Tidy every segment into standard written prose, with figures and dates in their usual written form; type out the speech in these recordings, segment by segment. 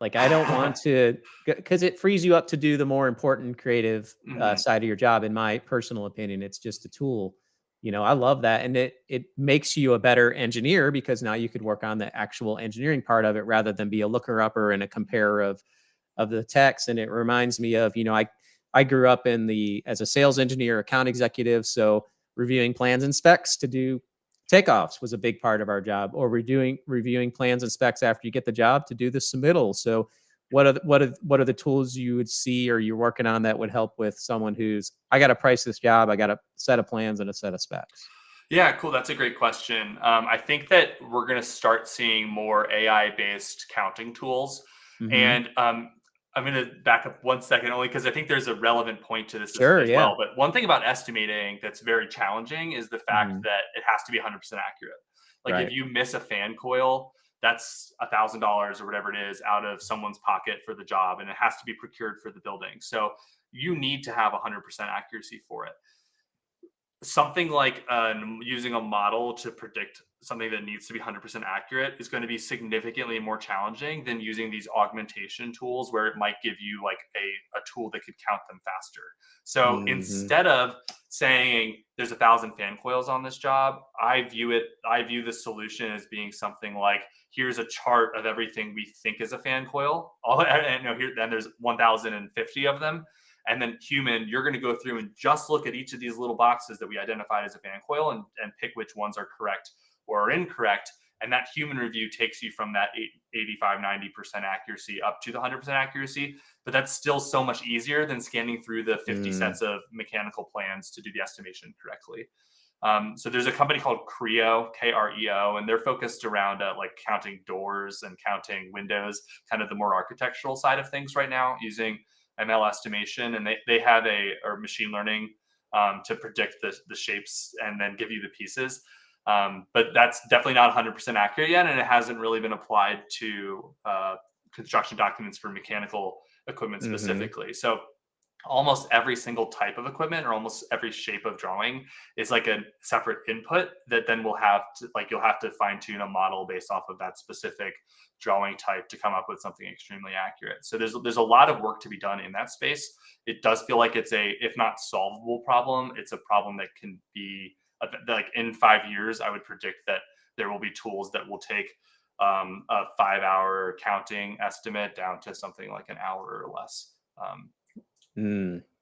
Like, I don't want to, because it frees you up to do the more important creative side of your job. In my personal opinion, it's just a tool. I love that. And it makes you a better engineer because now you could work on the actual engineering part of it rather than be a looker upper and a comparer of the text. And it reminds me of, I grew up as a sales engineer, account executive. So reviewing plans and specs to do takeoffs was a big part of our job, or reviewing plans and specs after you get the job to do the submittal. So what are the tools you would see or you're working on that would help with someone who's, I got to price this job, I got a set of plans and a set of specs? Yeah, cool. That's a great question. I think that we're going to start seeing more AI-based counting tools. And I'm going to back up 1 second only because I think there's a relevant point to this Sure, as yeah. well. But one thing about estimating that's very challenging is the fact that it has to be 100% accurate. Like if Right. you miss a fan coil, that's $1,000 or whatever it is out of someone's pocket for the job, and it has to be procured for the building. So you need to have 100% accuracy for it. Something like using a model to predict something that needs to be 100% accurate is going to be significantly more challenging than using these augmentation tools where it might give you like a tool that could count them faster. So instead of saying there's 1,000 fan coils on this job, I view the solution as being something like, here's a chart of everything we think is a fan coil. Then there's 1,050 of them. And then human, you're going to go through and just look at each of these little boxes that we identified as a fan coil and pick which ones are correct or are incorrect. And that human review takes you from that 85, 90% accuracy up to the 100% accuracy. But that's still so much easier than scanning through the 50 sets of mechanical plans to do the estimation correctly. So there's a company called Creo, Kreo, and they're focused around like counting doors and counting windows, kind of the more architectural side of things right now, using ML estimation, and they have or machine learning to predict the shapes and then give you the pieces. But that's definitely not 100% accurate yet, and it hasn't really been applied to construction documents for mechanical equipment specifically. So almost every single type of equipment or almost every shape of drawing is like a separate input that then will have to, like, you'll have to fine tune a model based off of that specific drawing type to come up with something extremely accurate. So there's a lot of work to be done in that space. It does feel like it's if not solvable problem, it's a problem that can be like in 5 years, I would predict that there will be tools that will take a 5-hour counting estimate down to something like an hour or less.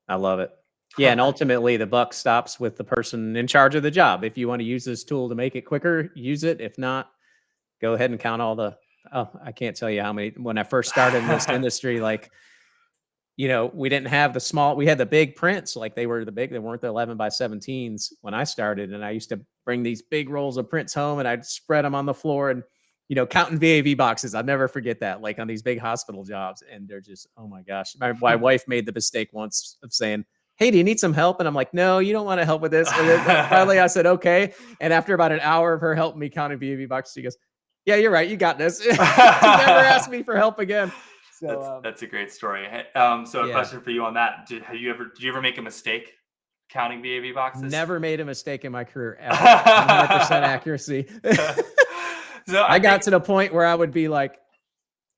I love it. Yeah, and ultimately the buck stops with the person in charge of the job. If you want to use this tool to make it quicker, use it. If not, go ahead and count all the, I can't tell you how many, when I first started in this industry, like, we didn't have we had the big prints, like they weren't the 11x17s when I started. And I used to bring these big rolls of prints home and I'd spread them on the floor and, counting VAV boxes. I'll never forget that, like on these big hospital jobs. And they're just, oh my gosh. My wife made the mistake once of saying, hey, do you need some help? And I'm like, no, you don't want to help with this. And then finally I said, okay. And after about an hour of her helping me counting VAV boxes, she goes, yeah, you're right. You got this. She never asked me for help again. So that's a great story. So a question for you on that. Did you ever make a mistake counting VAV boxes? Never made a mistake in my career ever. 100% accuracy. So I got to the point where I would be like,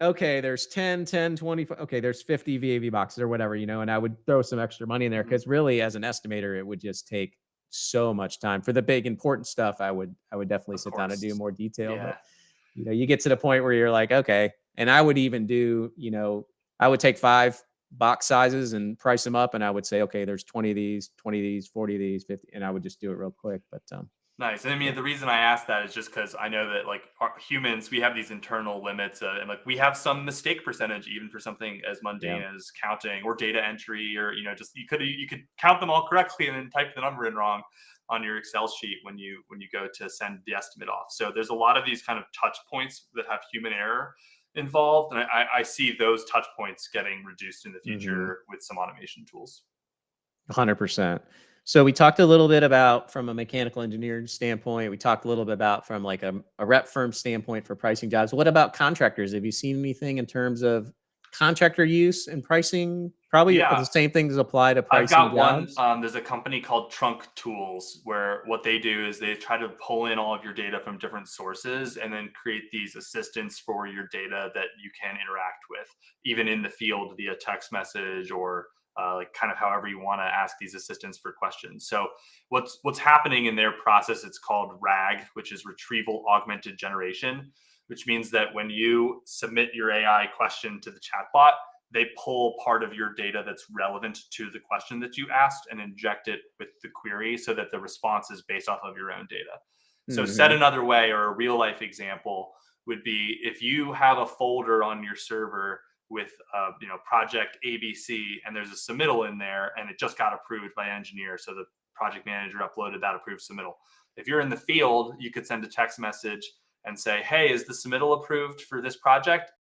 okay, there's 10, 20, okay, there's 50 VAV boxes or whatever, and I would throw some extra money in there because really as an estimator, it would just take so much time. For the big important stuff, I would definitely sit down and do more detail. Yeah. But, you get to the point where you're like, okay, and I would even do, I would take 5 box sizes and price them up. And I would say, okay, there's 20 of these, 40 of these, 50, and I would just do it real quick. But, nice. And I mean, the reason I asked that is just because I know that like humans, we have these internal limits and like we have some mistake percentage, even for something as mundane as counting or data entry, or, just, you could count them all correctly and then type the number in wrong on your Excel sheet when you go to send the estimate off. So there's a lot of these kind of touch points that have human error involved. And I see those touch points getting reduced in the future with some automation tools. 100%. So we talked a little bit about from a mechanical engineering standpoint. We talked a little bit about from like a rep firm standpoint for pricing jobs. What about contractors? Have you seen anything in terms of contractor use and pricing? Probably Yeah. the same things apply to I've pricing got one. jobs. There's a company called Trunk Tools where what they do is they try to pull in all of your data from different sources and then create these assistants for your data that you can interact with, even in the field via text message or like kind of however you want to ask these assistants for questions. So what's happening in their process? It's called RAG, which is Retrieval Augmented Generation, which means that when you submit your AI question to the chatbot, they pull part of your data that's relevant to the question that you asked and inject it with the query so that the response is based off of your own data. So said another way, or a real life example would be if you have a folder on your server with project ABC and there's a submittal in there and it just got approved by engineer, so the project manager uploaded that approved submittal. If you're in the field, you could send a text message and say, hey, is the submittal approved for this project?